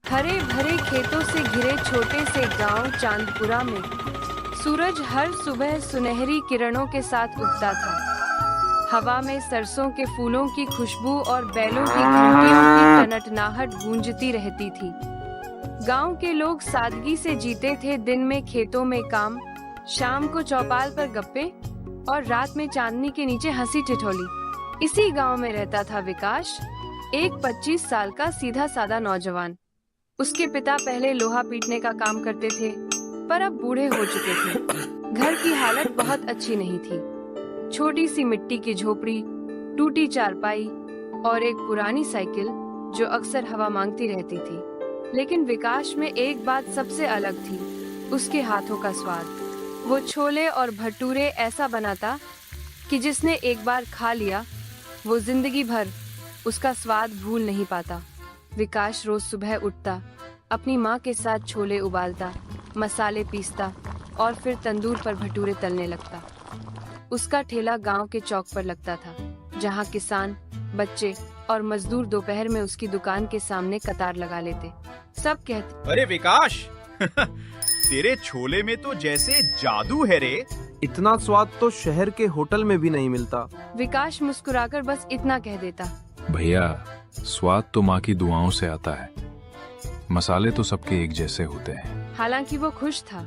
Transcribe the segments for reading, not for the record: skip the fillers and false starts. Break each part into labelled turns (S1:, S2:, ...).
S1: हरे भरे खेतों से घिरे छोटे से गांव चांदपुरा में सूरज हर सुबह सुनहरी किरणों के साथ उगता था। हवा में सरसों के फूलों की खुशबू और बैलों की घंटियों की टनटनाहट गूंजती रहती थी। गांव के लोग सादगी से जीते थे, दिन में खेतों में काम, शाम को चौपाल पर गप्पे और रात में चांदनी के नीचे हंसी ठिठोली। इसी गांव में रहता था विकास, एक 25 साल का सीधा साधा नौजवान। उसके पिता पहले लोहा पीटने का काम करते थे, पर अब बूढ़े हो चुके थे। घर की हालत बहुत अच्छी नहीं थी। छोटी सी मिट्टी की झोपड़ी, टूटी चारपाई और एक पुरानी साइकिल जो अक्सर हवा मांगती रहती थी। लेकिन विकास में एक बात सबसे अलग थी, उसके हाथों का स्वाद। वो छोले और भटूरे ऐसा बनाता कि जिसने एक बार खा लिया वो जिंदगी भर उसका स्वाद भूल नहीं पाता। विकास रोज सुबह उठता, अपनी माँ के साथ छोले उबालता, मसाले पीसता और फिर तंदूर पर भटूरे तलने लगता। उसका ठेला गांव के चौक पर लगता था, जहाँ किसान, बच्चे और मजदूर दोपहर में उसकी दुकान के सामने कतार लगा लेते। सब कहते,
S2: अरे विकास तेरे छोले में तो जैसे जादू है रे।
S3: इतना स्वाद तो शहर के होटल में भी नहीं मिलता।
S1: विकास मुस्कुराकर बस इतना कह देता,
S4: भैया स्वाद तो माँ की दुआओं से आता है, मसाले तो सबके एक जैसे होते हैं।
S1: हालांकि वो खुश था,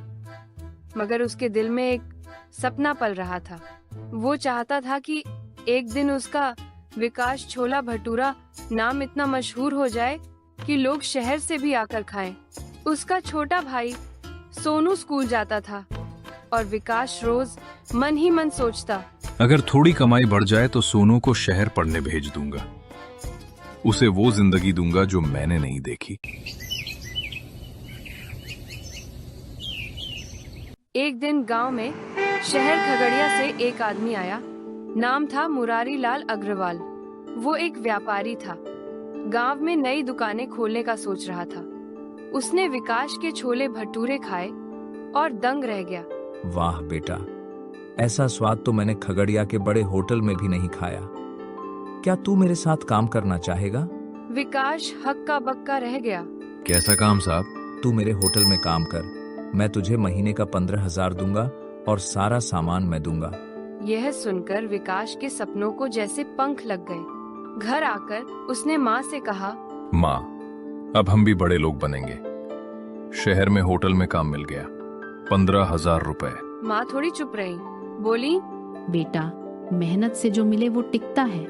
S1: मगर उसके दिल में एक सपना पल रहा था। वो चाहता था कि एक दिन उसका विकास छोला भटूरा नाम इतना मशहूर हो जाए कि लोग शहर से भी आकर खाएं। उसका छोटा भाई सोनू स्कूल जाता था और विकास रोज मन ही मन सोचता,
S4: अगर थोड़ी कमाई बढ़ जाए तो सोनू को शहर पढ़ने भेज दूंगा, उसे वो जिंदगी दूंगा जो मैंने नहीं देखी।
S1: एक दिन गांव में शहर खगड़िया से एक आदमी आया। नाम था मुरारी लाल अग्रवाल। वो एक व्यापारी था, गांव में नई दुकानें खोलने का सोच रहा था। उसने विकास के छोले भटूरे खाए और दंग रह गया।
S5: वाह बेटा, ऐसा स्वाद तो मैंने खगड़िया के बड़े होटल में भी नहीं खाया। क्या तू मेरे साथ काम करना चाहेगा?
S1: विकास हक्का बक्का रह गया।
S4: कैसा काम साहब?
S5: तू मेरे होटल में काम कर, मैं तुझे महीने का 15,000 दूंगा और सारा सामान मैं दूंगा।
S1: यह सुनकर विकास के सपनों को जैसे पंख लग गए। घर आकर उसने माँ से कहा,
S4: माँ अब हम भी बड़े लोग बनेंगे, शहर में होटल में काम मिल गया, 15,000 रुपए।
S1: माँ थोड़ी चुप रही, बोली,
S6: बेटा मेहनत से जो मिले वो टिकता है,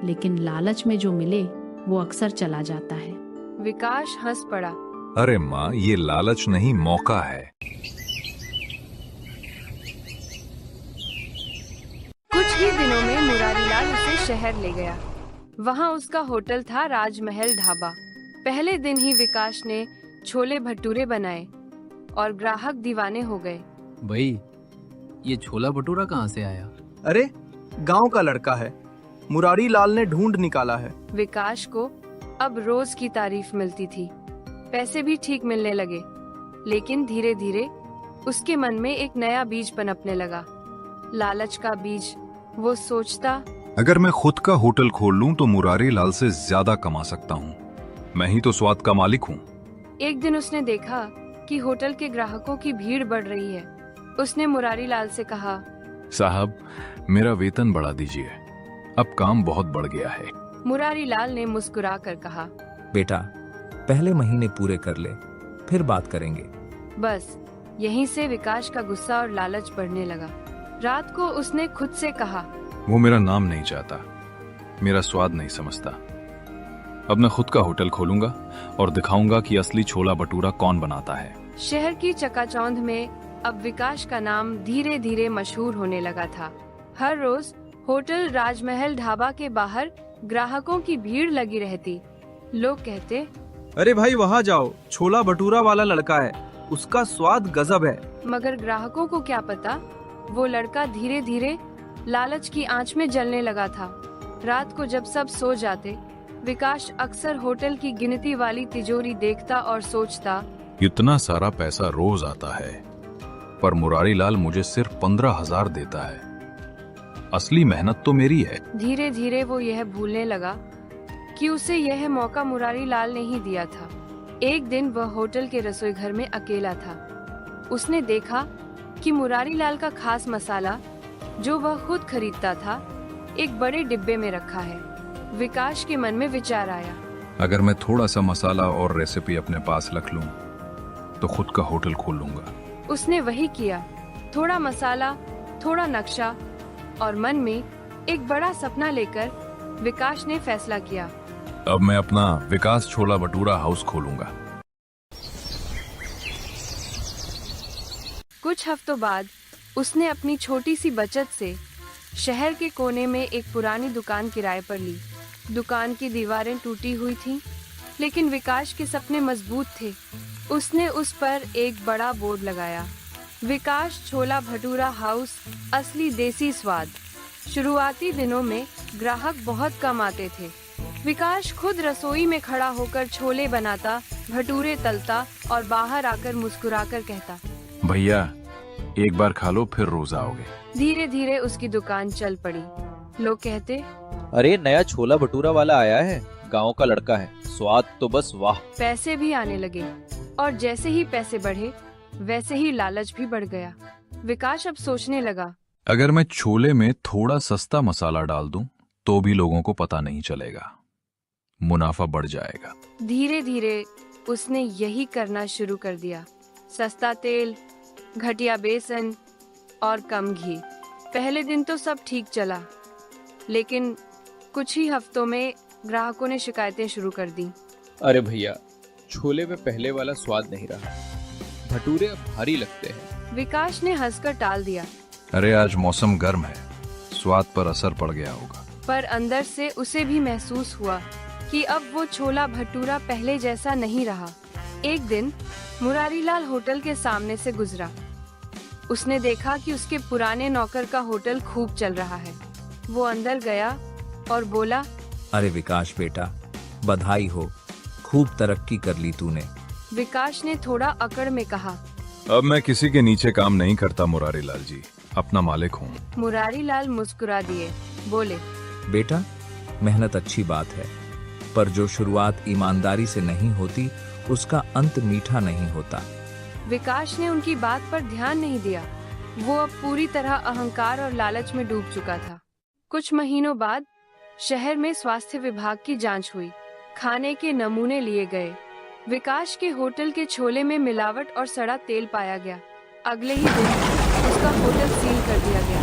S6: लेकिन लालच में जो मिले वो अक्सर चला जाता है।
S1: विकास हंस पड़ा।
S4: अरे माँ ये लालच नहीं मौका है।
S1: कुछ ही दिनों में मुरारीलाल उसे शहर ले गया। वहाँ उसका होटल था राजमहल ढाबा। पहले दिन ही विकास ने छोले भटूरे बनाए और ग्राहक दीवाने हो गए।
S7: भाई ये छोला भटूरा कहाँ से आया?
S3: अरे गांव का लड़का है, मुरारी लाल ने ढूंढ निकाला है।
S1: विकास को अब रोज की तारीफ मिलती थी, पैसे भी ठीक मिलने लगे। लेकिन धीरे धीरे उसके मन में एक नया बीज पनपने लगा, लालच का बीज। वो सोचता,
S4: अगर मैं खुद का होटल खोल लूं तो मुरारी लाल से ज्यादा कमा सकता हूं, मैं ही तो स्वाद का मालिक हूं।
S1: एक दिन उसने देखा कि होटल के ग्राहकों की भीड़ बढ़ रही है। उसने मुरारी लाल से कहा,
S4: साहब मेरा वेतन बढ़ा दीजिए, अब काम बहुत बढ़ गया है।
S1: मुरारी लाल ने मुस्कुरा कर कहा,
S5: बेटा पहले महीने पूरे कर ले, फिर बात करेंगे।
S1: बस यहीं से विकास का गुस्सा और लालच बढ़ने लगा। रात को उसने खुद से कहा,
S4: वो मेरा नाम नहीं चाहता, मेरा स्वाद नहीं समझता। अब मैं खुद का होटल खोलूंगा और दिखाऊंगा कि असली छोला भटूरा कौन बनाता है।
S1: शहर की चकाचौंध में अब विकास का नाम धीरे धीरे मशहूर होने लगा था। हर रोज होटल राजमहल ढाबा के बाहर ग्राहकों की भीड़ लगी रहती। लोग कहते,
S3: अरे भाई वहाँ जाओ, छोला भटूरा वाला लड़का है, उसका स्वाद गजब है।
S1: मगर ग्राहकों को क्या पता, वो लड़का धीरे धीरे लालच की आंच में जलने लगा था। रात को जब सब सो जाते, विकास अक्सर होटल की गिनती वाली तिजोरी देखता और सोचता,
S4: इतना सारा पैसा रोज आता है, पर मुरारी लाल मुझे सिर्फ 15,000 देता है, असली मेहनत तो मेरी है।
S1: धीरे धीरे वो यह भूलने लगा कि उसे यह मौका मुरारी लाल ने ही दिया था। एक दिन वह होटल के रसोई घर में अकेला था। उसने देखा कि मुरारी लाल का खास मसाला, जो वह खुद खरीदता था, एक बड़े डिब्बे में रखा है। विकास के मन में विचार आया।
S4: अगर मैं थोड़ा सा मसाला और रेसिपी अपने पास रख लूं, तो खुद का होटल खोल लूंगा।
S1: उसने वही किया। थोड़ा मसाला, थोड़ा नक्शा और मन में एक बड़ा सपना लेकर विकास ने फैसला किया।
S4: अब मैं अपना विकास छोला भटूरा हाउस खोलूंगा।
S1: कुछ हफ्तों बाद उसने अपनी छोटी सी बचत से शहर के कोने में एक पुरानी दुकान किराए पर ली। दुकान की दीवारें टूटी हुई थीं, लेकिन विकास के सपने मजबूत थे। उसने उस पर एक बड़ा बोर्ड लगाया, विकास छोला भटूरा हाउस, असली देसी स्वाद। शुरुआती दिनों में ग्राहक बहुत कम आते थे। विकास खुद रसोई में खड़ा होकर छोले बनाता, भटूरे तलता और बाहर आकर मुस्कुराकर कहता,
S4: भैया एक बार खा लो, फिर रोज आओगे।
S1: धीरे धीरे उसकी दुकान चल पड़ी। लोग कहते,
S8: अरे नया छोला भटूरा वाला आया है, गांव का लड़का है, स्वाद तो बस वाह।
S1: पैसे भी आने लगे और जैसे ही पैसे बढ़े वैसे ही लालच भी बढ़ गया। विकास अब सोचने लगा,
S4: अगर मैं छोले में थोड़ा सस्ता मसाला डाल दूं, तो भी लोगों को पता नहीं चलेगा, मुनाफा बढ़ जाएगा।
S1: धीरे धीरे उसने यही करना शुरू कर दिया। सस्ता तेल, घटिया बेसन और कम घी। पहले दिन तो सब ठीक चला, लेकिन कुछ ही हफ्तों में ग्राहकों ने शिकायतें शुरू कर दी।
S8: अरे भैया, छोले में पहले वाला स्वाद नहीं रहा, भटूरे अब भारी लगते हैं।
S1: विकास ने हंसकर टाल दिया,
S4: अरे आज मौसम गर्म है, स्वाद पर असर पड़ गया होगा।
S1: पर अंदर से उसे भी महसूस हुआ कि अब वो छोला भटूरा पहले जैसा नहीं रहा। एक दिन मुरारीलाल होटल के सामने से गुजरा। उसने देखा कि उसके पुराने नौकर का होटल खूब चल रहा है। वो अंदर गया और बोला,
S5: अरे विकास बेटा, बधाई हो, खूब तरक्की कर ली तूने।
S1: विकास ने थोड़ा अकड़ में कहा,
S4: अब मैं किसी के नीचे काम नहीं करता मुरारी लाल जी, अपना मालिक हूँ।
S1: मुरारीलाल मुस्कुरा दिए, बोले,
S5: बेटा मेहनत अच्छी बात है, पर जो शुरुआत ईमानदारी से नहीं होती उसका अंत मीठा नहीं होता।
S1: विकास ने उनकी बात पर ध्यान नहीं दिया। वो अब पूरी तरह अहंकार और लालच में डूब चुका था। कुछ महीनों बाद शहर में स्वास्थ्य विभाग की जांच हुई। खाने के नमूने लिए गए। विकास के होटल के छोले में मिलावट और सड़ा तेल पाया गया। अगले ही दिन उसका होटल सील कर दिया गया।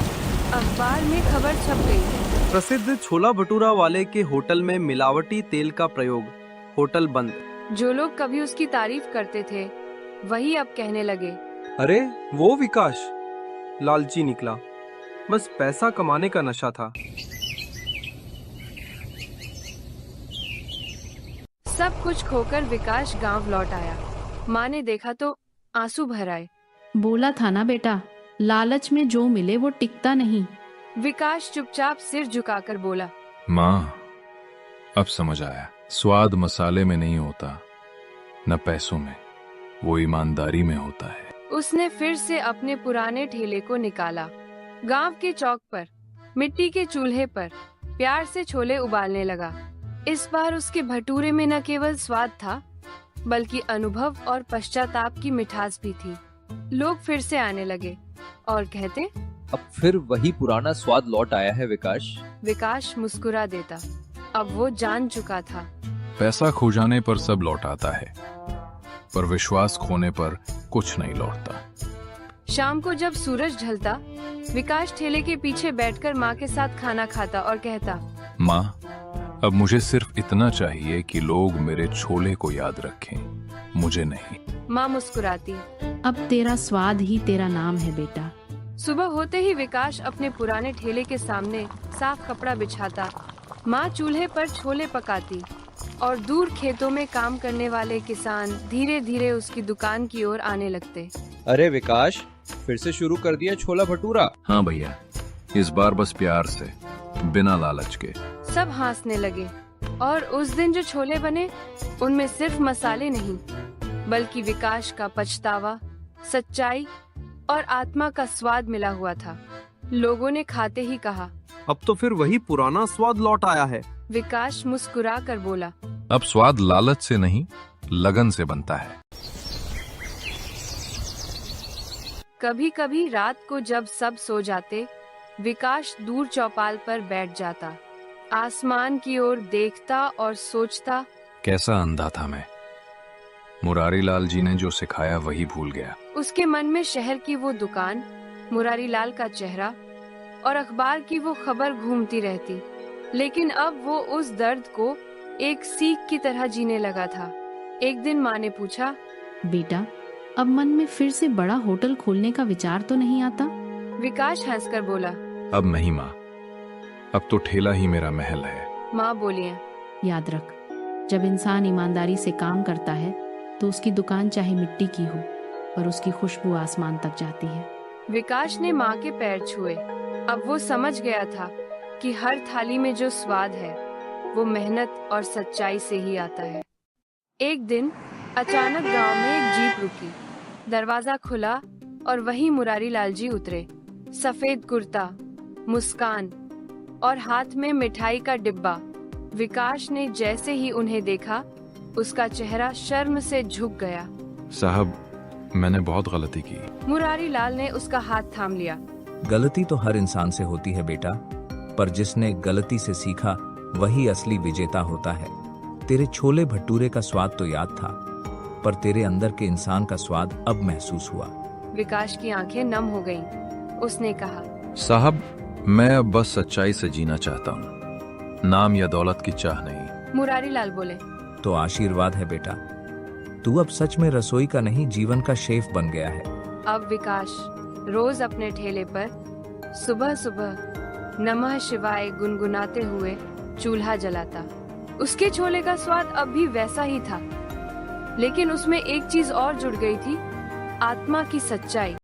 S1: अखबार में खबर छप गई,
S3: प्रसिद्ध छोला भटूरा वाले के होटल में मिलावटी तेल का प्रयोग, होटल बंद।
S1: जो लोग कभी उसकी तारीफ करते थे वही अब कहने लगे,
S3: अरे वो विकास लालची निकला, बस पैसा कमाने का नशा था।
S1: सब कुछ खोकर विकास गांव लौट आया। माँ ने देखा तो आंसू भर आए।
S6: बोला था ना बेटा, लालच में जो मिले वो टिकता नहीं।
S1: विकास चुपचाप सिर झुकाकर बोला,
S4: माँ अब समझ आया, स्वाद मसाले में नहीं होता, न पैसों में, वो ईमानदारी में होता है।
S1: उसने फिर से अपने पुराने ठेले को निकाला। गांव के चौक पर मिट्टी के चूल्हे पर प्यार से छोले उबालने लगा। इस बार उसके भटूरे में न केवल स्वाद था, बल्कि अनुभव और पश्चाताप की मिठास भी थी। लोग फिर से आने लगे और कहते,
S8: अब फिर वही पुराना स्वाद लौट आया है विकास।
S1: विकास मुस्कुरा देता। अब वो जान चुका था,
S4: पैसा खो जाने पर सब लौट आता है, पर विश्वास खोने पर कुछ नहीं लौटता।
S1: शाम को जब सूरज ढलता, विकास ठेले के पीछे बैठकर माँ के साथ खाना खाता और कहता,
S4: माँ अब मुझे सिर्फ इतना चाहिए कि लोग मेरे छोले को याद रखें, मुझे नहीं।
S1: माँ मुस्कुराती।
S6: अब तेरा स्वाद ही तेरा नाम है बेटा।
S1: सुबह होते ही विकास अपने पुराने ठेले के सामने साफ कपड़ा बिछाता, माँ चूल्हे पर छोले पकाती और दूर खेतों में काम करने वाले किसान धीरे धीरे उसकी दुकान की ओर आने लगते।
S8: अरे विकास, फिर से शुरू कर दिया छोला भटूरा?
S4: हाँ भैया, इस बार बस प्यार से, बिना लालच के।
S1: सब हंसने लगे और उस दिन जो छोले बने उनमें सिर्फ मसाले नहीं, बल्कि विकास का पछतावा, सच्चाई और आत्मा का स्वाद मिला हुआ था। लोगों ने खाते ही कहा,
S3: अब तो फिर वही पुराना स्वाद लौट आया है।
S1: विकास मुस्कुरा कर बोला,
S4: अब स्वाद लालच से नहीं, लगन से बनता है।
S1: कभी कभी रात को जब सब सो जाते, विकास दूर चौपाल पर बैठ जाता, आसमान की ओर देखता और सोचता,
S4: कैसा अंधा था मैं। मुरारी लाल जी ने जो सिखाया वही भूल गया।
S1: उसके मन में शहर की वो दुकान, मुरारी लाल का चेहरा और अखबार की वो खबर घूमती रहती। लेकिन अब वो उस दर्द को एक सीख की तरह जीने लगा था। एक दिन माँ ने पूछा,
S6: बेटा, अब मन में फिर से बड़ा होटल खोलने का विचार तो नहीं आता?
S1: विकास हंसकर बोला,
S4: अब नहीं माँ, अब तो ठेला ही मेरा महल है।
S1: माँ बोली,
S6: याद रख, जब इंसान ईमानदारी से काम करता है तो उसकी दुकान चाहे मिट्टी की हो, पर उसकी खुशबू आसमान तक जाती है।
S1: विकास ने माँ के पैर छुए। अब वो समझ गया था कि हर थाली में जो स्वाद है वो मेहनत और सच्चाई से ही आता है। एक दिन अचानक गांव में एक जीप रुकी। दरवाजा खुला और वहीं मुरारी लाल जी उतरे। सफेद कुर्ता, मुस्कान और हाथ में मिठाई का डिब्बा। विकास ने जैसे ही उन्हें देखा, उसका चेहरा शर्म से झुक गया।
S4: साहब, मैंने बहुत गलती की।
S1: मुरारी लाल ने उसका हाथ थाम लिया।
S5: गलती तो हर इंसान से होती है बेटा, पर जिसने गलती से सीखा वही असली विजेता होता है। तेरे छोले भटूरे का स्वाद तो याद था, पर तेरे अंदर के इंसान का स्वाद अब महसूस हुआ।
S1: विकास की आंखें नम हो गईं। उसने कहा,
S4: साहब, मैं अब बस सच्चाई से जीना चाहता हूँ, नाम या दौलत की चाह नहीं।
S1: मुरारी लाल बोले,
S5: तो आशीर्वाद है बेटा, तू अब सच में रसोई का नहीं जीवन का शेफ बन गया है।
S1: अब विकास रोज अपने ठेले पर सुबह सुबह नमः शिवाय गुनगुनाते हुए चूल्हा जलाता। उसके छोले का स्वाद अब भी वैसा ही था, लेकिन उसमें एक चीज और जुड़ गई थी, आत्मा की सच्चाई।